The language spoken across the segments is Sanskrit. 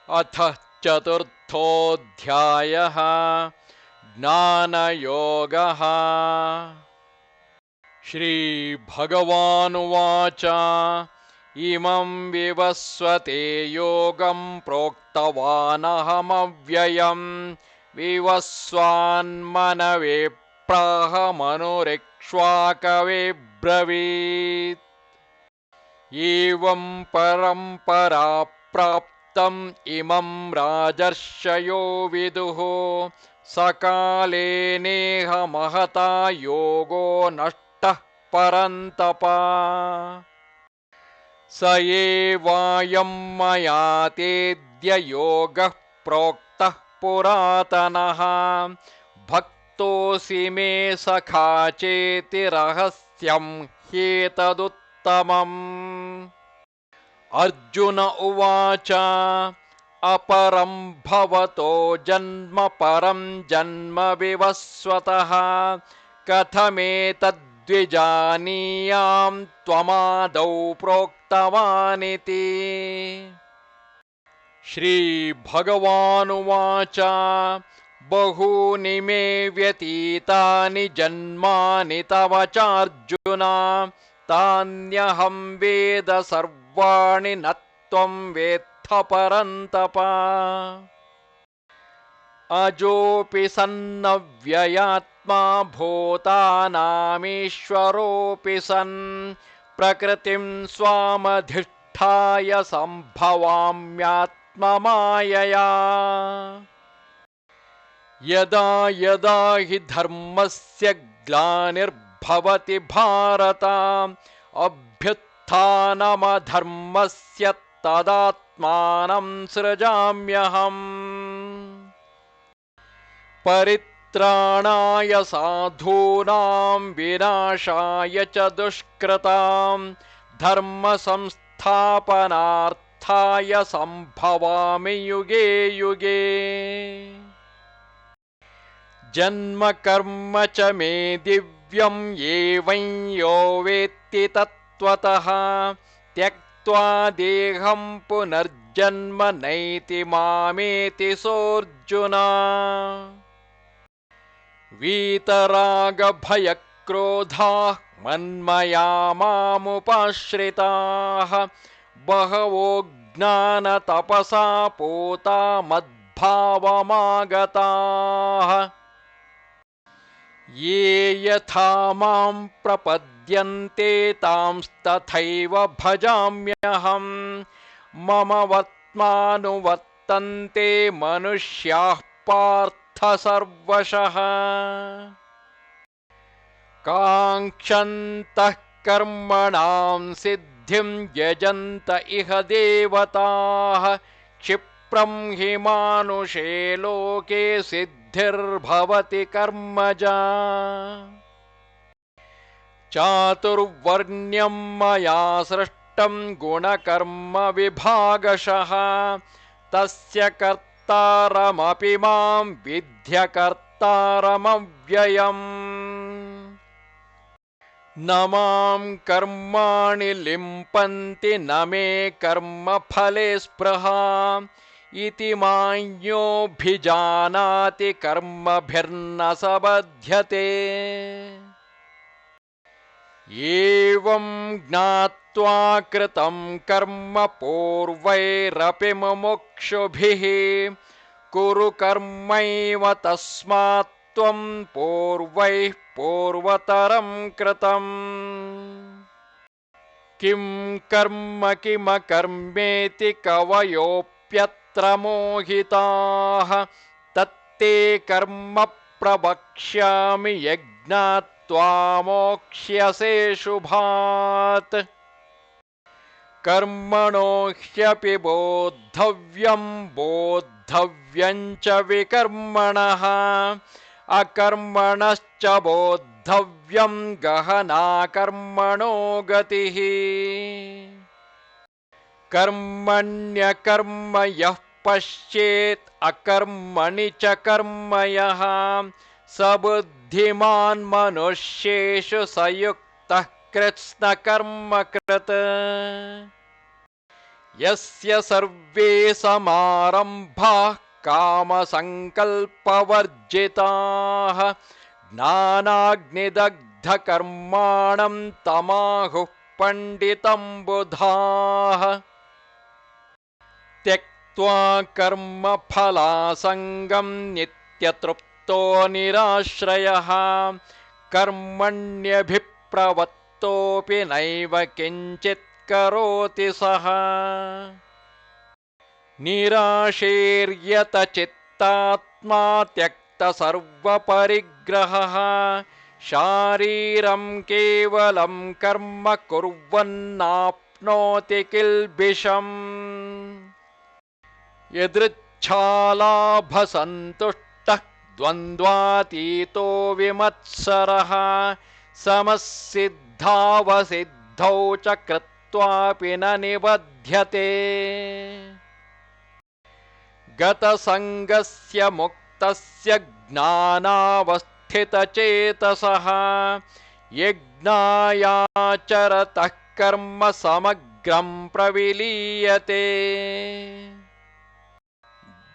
अथ चतुर्थोऽध्यायः ज्ञानयोगः। श्रीभगवानुवाच इमं विवस्वते योगं प्रोक्तवानहमव्ययम् विवस्वान्मनवे प्राहमनुरिक्ष्वाकवे ब्रवीत्। एवं परम्परा प्राप्तम् इमं राजर्षयो विदुः सकाले नेह महता योगो नष्टः परन्तप। स एवायं मया तेद्य योगः प्रोक्तः पुरातनः भक्तोऽसि मे सखा चेति रहस्यं ह्येतदुत्तमम्। अर्जुन उवाच अपरं भवतो जन्म परं जन्म विवस्वतः कथमेतद्विजानीयां त्वमादौ प्रोक्तवानिति। श्रीभगवानुवाच बहूनि मे व्यतीतानि जन्मानि तव चार्जुन तान्यहं वेद सर्वाणि न त्वं वेत्थ परन्तप। अजोऽपि सन्नव्ययात्मा भूतानामीश्वरोऽपि सन् प्रकृतिं स्वामधिष्ठाय सम्भवाम्यात्ममायया। यदा यदा हि धर्मस्य ग्लानिर्भवति भारत अभ्युत्थानमधर्मस्य तदात्मानं सृजाम्यहम्। परित्राणाय साधूनां विनाशाय च दुष्कृतां धर्मसंस्थापनार्थाय सम्भवामि युगे युगे। जन्म कर्म च मे दिव्यं एवं यो वेत्ति तत्त्वतः त्यक्त्वा देहं पुनर्जन्म नैति मामेति सोऽर्जुन। वीतरागभयक्रोधाः मन्मया मामुपाश्रिताः बहवो ज्ञानतपसा पूता मद्भावमागताः। ये यथा मां प्रपद्यन्ते तांस्तथैव भजाम्यहम् मम वर्त्मानुवर्तन्ते मनुष्याः पार्थ सर्वशः। काङ्क्षन्तः कर्मणां सिद्धिं यजन्त इह देवताः क्षिप्रं हि मानुषे लोके सिद्धिर्भवति कर्मजा। चातुर्वर्ण्यं मया सृष्टं गुणकर्म विभागशः तस्य कर्तारमपि मां विद्य कर्तारमव्ययम्। न मां कर्माणि लिम्पन्ति न मे कर्मफले स्पृहा इति मान्योऽभिजानाति कर्मभिर्न स बध्यते। एवं ज्ञात्वा कृतं कर्म पूर्वैरपि मुमुक्षुभिः कुरु कर्मैव तस्मात् त्वं पूर्वैः पूर्वतरं कृतम्। किं कर्म किमकर्मेति कवयोऽप्यत्र मोहिताः तत्ते कर्म प्रवक्ष्यामि यज्ञात्वा मोक्ष्यसे शुभात्। कर्मणो ह्यपि बोद्धव्यं बोद्धव्यं च विकर्मणः अकर्मणश्च बोद्धव्यं गहना कर्मणो गतिः। कर्मण्यकर्म यः पश्येत् अकर्मणि च कर्म यः स बुद्धिमान् मनुष्येषु स युक्तः कृत्स्नकर्मकृत्। यस्य सर्वे समारम्भाः कामसङ्कल्पवर्जिताः ज्ञानाग्निदग्धकर्माणं तमाहुः पण्डितं बुधाः त्यक्त्वा कर्मफलासङ्गं नित्यतृप्तो निराश्रयः कर्मण्यभिप्रवृत्तोऽपि नैव किञ्चित् करोति सः निराशीर्यतचित्तात्मा त्यक्तसर्वपरिग्रहः शारीरं केवलं कर्म कुर्वन्नाप्नोति किल्बिषम् यदृच्छालाभसन्तुष्टः द्वन्द्वातीतो विमत्सरः समसिद्धावसिद्धौ च कृत्वापि न निबध्यते गतसङ्गस्य मुक्तस्य ज्ञानावस्थितचेतसः यज्ञायाचरतः कर्म समग्रं प्रविलीयते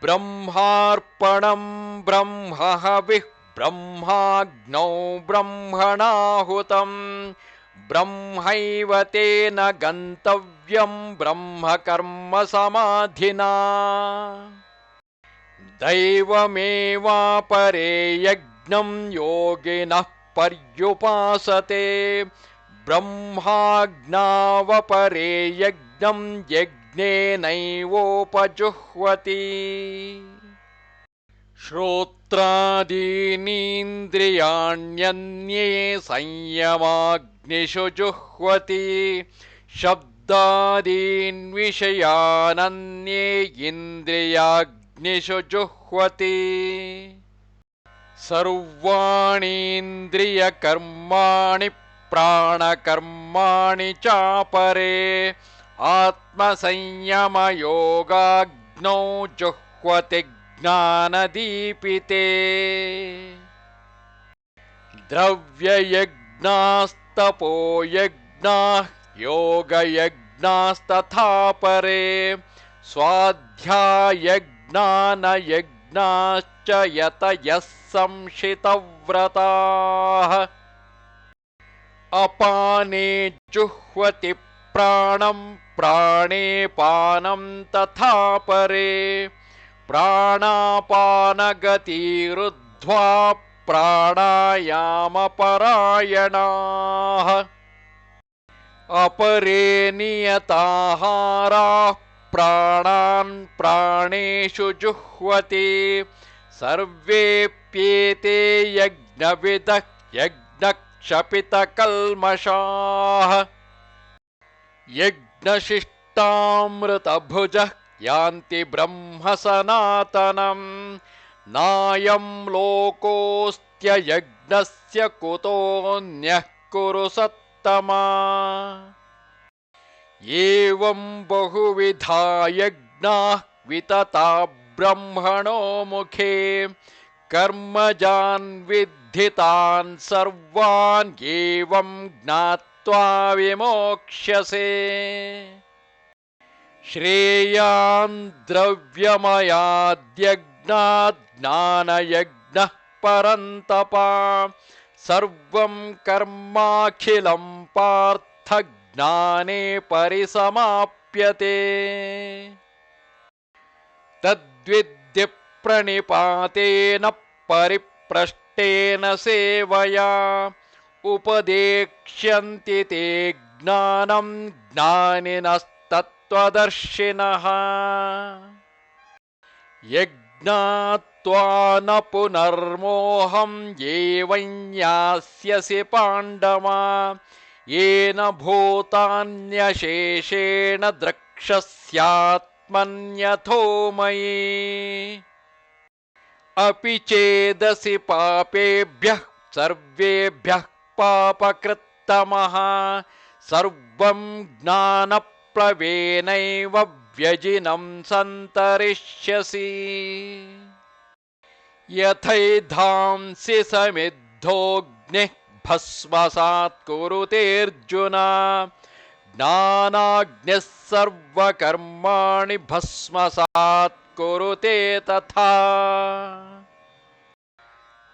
ब्रह्मार्पणं ब्रह्महविः ब्रह्माग्नौ ब्रह्मणाहुतं ब्रह्मैव तेन गन्तव्यं ब्रह्मकर्म समाधिना दैवमेवापरे यज्ञं योगिनः पर्युपासते ब्रह्माज्ञावपरे यज्ञं यज्ञेनैवोपजुह्वति श्रोत्रादीनीन्द्रियाण्यन्ये संयमाग्निषु जुह्वति शब्दादीन् विषयानन्ये इन्द्रियाग्निषु जुह्वति सर्वाणीन्द्रियकर्माणि प्राणकर्माणि चापरे आत्मसंयमयोगाग्नौ जुह्वति ज्ञानदीपिते द्रव्ययज्ञास्तपोयज्ञाः योगयज्ञास्तथा परे स्वाध्यायज्ञानयज्ञाश्च यतयः संशितव्रताः अपाने जुह्वति प्राणं प्राणे पानं तथा परे प्राणापानगतिरुद्ध्वा प्राणायामपरायणाः अपरे नियताहाराः प्राणान् प्राणेषु जुह्वति सर्वेऽप्येते यज्ञविदः यज्ञक्षपितकल्मषाः यज्ञशिष्टामृतभुजः यान्ति ब्रह्म सनातनं नायं लोकोऽस्त्ययज्ञस्य कुतोऽन्यः कुरु सत्तमा एवं बहुविधा यज्ञाः वितता ब्रह्मणो मुखे कर्मजान् विद्धितान् सर्वान् एवं ज्ञात्वा विमोक्ष्यसे श्रेयान् द्रव्यमयाद्यज्ञात् ज्ञानयज्ञः परन्तपा सर्वं कर्माखिलं पार्थ ज्ञाने परिसमाप्यते तद्विद्धि प्रणिपातेन परिप्रष्टेन सेवया उपदेक्ष्यन्ति ते ज्ञानं ज्ञानिनस्तत्त्वदर्शिनः यज्ञात्वा न पुनर्मोहं एवं यास्यसि पाण्डवा येन भूतान्यशेषेण द्रक्ष्यस्यात्मन्यथो मयि अपि चेदसि पापेभ्यः सर्वेभ्यः पापकृत्तमः सर्वं ज्ञानप्लवेनैव व्यजिनं सन्तरिष्यसि यथैधांसि समिद्धोऽग्निः भस्मसात् कुरुतेऽर्जुन ज्ञानाग्निः सर्वकर्माणि भस्मसात् कुरुते तथा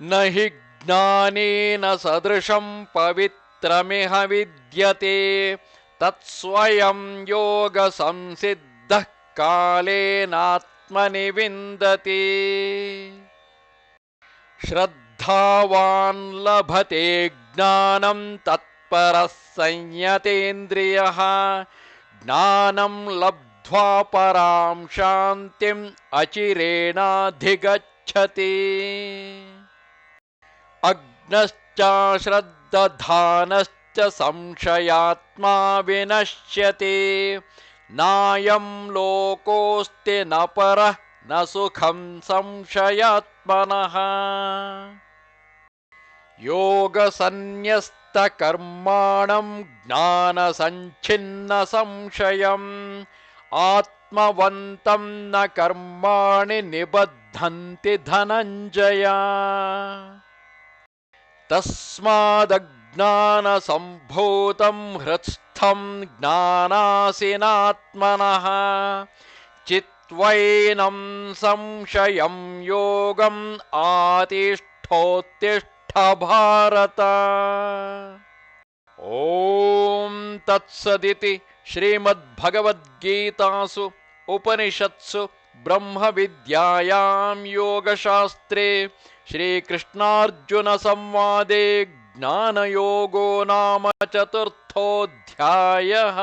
न हि ज्ञानेन सदृशं पवित्रमिह विद्यते तत्स्वयं योगसंसिद्धः कालेनात्मनि विन्दति श्रद्धावान् लभते ज्ञानं तत्परः संयतेन्द्रियः ज्ञानं लब्ध्वा परां शान्तिम् अचिरेणाधिगच्छति अज्ञश्च श्रद्दधानश्च संशयात्मा विनश्यति नायं लोकोऽस्ति न परः न सुखं संशयात्मनः योगसन्न्यस्तकर्माणं ज्ञानसञ्छिन्नसंशयम् आत्मवन्तं न कर्माणि निबध्नन्ति धनञ्जय तस्मादज्ञानसम्भूतं हृत्स्थं ज्ञानासीनात्मनः चित्वैनं संशयं योगम् आतिष्ठोत्तिष्ठ भारत। ॐ तत्सदिति श्रीमद्भगवद्गीतासु उपनिषत्सु ब्रह्मविद्यायां योगशास्त्रे श्रीकृष्णार्जुनसंवादे ज्ञानयोगो नाम चतुर्थोऽध्यायः।